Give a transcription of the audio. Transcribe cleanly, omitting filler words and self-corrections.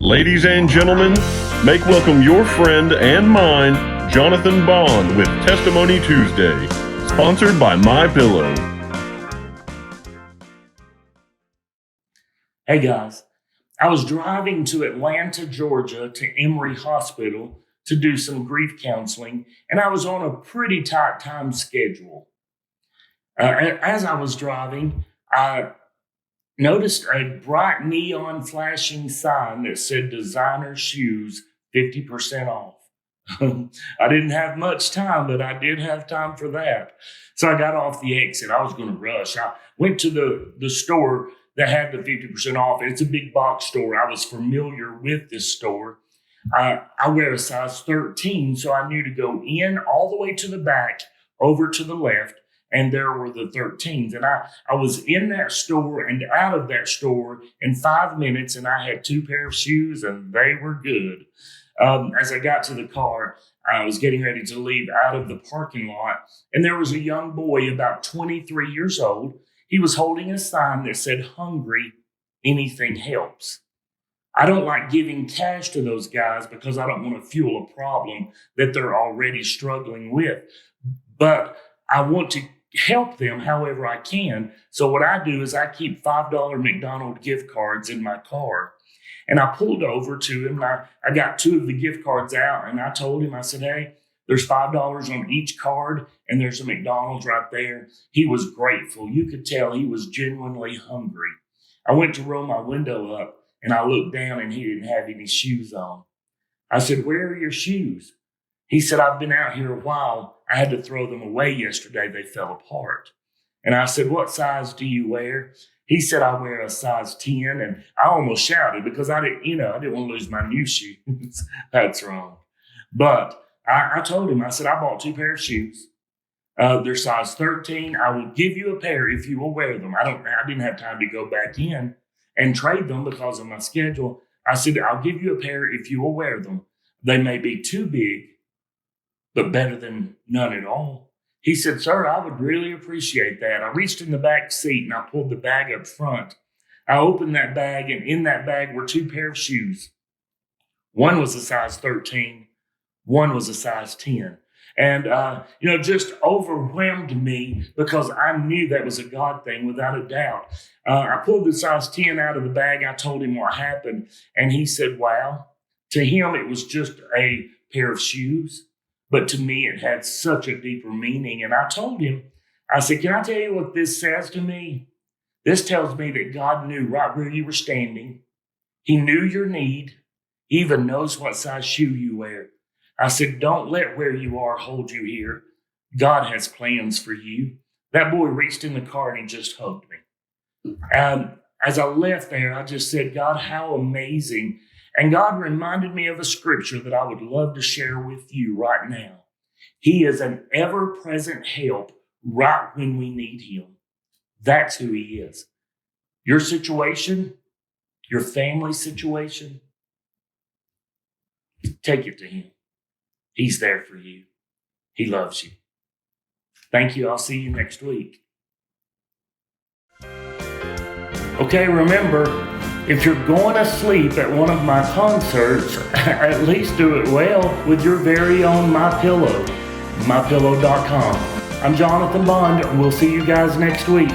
Ladies and gentlemen, make welcome your friend and mine, Jonathan Bond, with Testimony Tuesday, sponsored by MyPillow. Hey guys, I was driving to Atlanta, Georgia to Emory Hospital to do some grief counseling, and I was on a pretty tight time schedule. As I was driving, I noticed a bright neon flashing sign that said designer shoes 50% off. I didn't have much time, but I did have time for that. So I got off the exit. I was going to rush. I went to the store that had the 50% off. It's a big box store. I was familiar with this store. I wear a size 13, so I knew to go in all the way to the back, over to the left, and there were the 13s. And I was in that store and out of that store in 5 minutes, and I had 2 pair of shoes, and they were good. As I got to the car, I was getting ready to leave out of the parking lot, and there was a young boy about 23 years old. He was holding a sign that said, "Hungry, anything helps." I don't like giving cash to those guys because I don't want to fuel a problem that they're already struggling with. But I want to help them however I can. So what I do is I keep $5 McDonald's gift cards in my car. And I pulled over to him. And I got 2 of the gift cards out, and I told him, I said, "Hey, there's $5 on each card, and there's a McDonald's right there." He was grateful. You could tell he was genuinely hungry. I went to roll my window up, and I looked down, and he didn't have any shoes on. I said, "Where are your shoes?" He said, "I've been out here a while. I had to throw them away yesterday. They fell apart." And I said, "What size do you wear?" He said, "I wear a size 10. And I almost shouted because I didn't want to lose my new shoes. That's wrong. But I told him, I said, "I bought 2 pairs of shoes. They're size 13. I will give you a pair if you will wear them." I didn't have time to go back in and trade them because of my schedule. I said, "I'll give you a pair if you will wear them. They may be too big, but better than none at all." He said, "Sir, I would really appreciate that." I reached in the back seat and I pulled the bag up front. I opened that bag, and in that bag were 2 pairs of shoes. One was a size 13. One was a size 10. And, just overwhelmed me because I knew that was a God thing without a doubt. I pulled the size 10 out of the bag. I told him what happened. And he said, wow. To him, it was just a pair of shoes. But to me, it had such a deeper meaning. And I told him, I said, "Can I tell you what this says to me? This tells me that God knew right where you were standing. He knew your need. He even knows what size shoe you wear." I said, "Don't let where you are hold you here. God has plans for you." That boy reached in the car and he just hugged me. As I left there, I just said, "God, how amazing." And God reminded me of a scripture that I would love to share with you right now. He is an ever-present help right when we need him. That's who he is. Your situation, your family situation, take it to him. He's there for you. He loves you. Thank you. I'll see you next week. Okay, remember, if you're going to sleep at one of my concerts, at least do it well with your very own MyPillow, MyPillow.com. I'm Jonathan Bond, and we'll see you guys next week.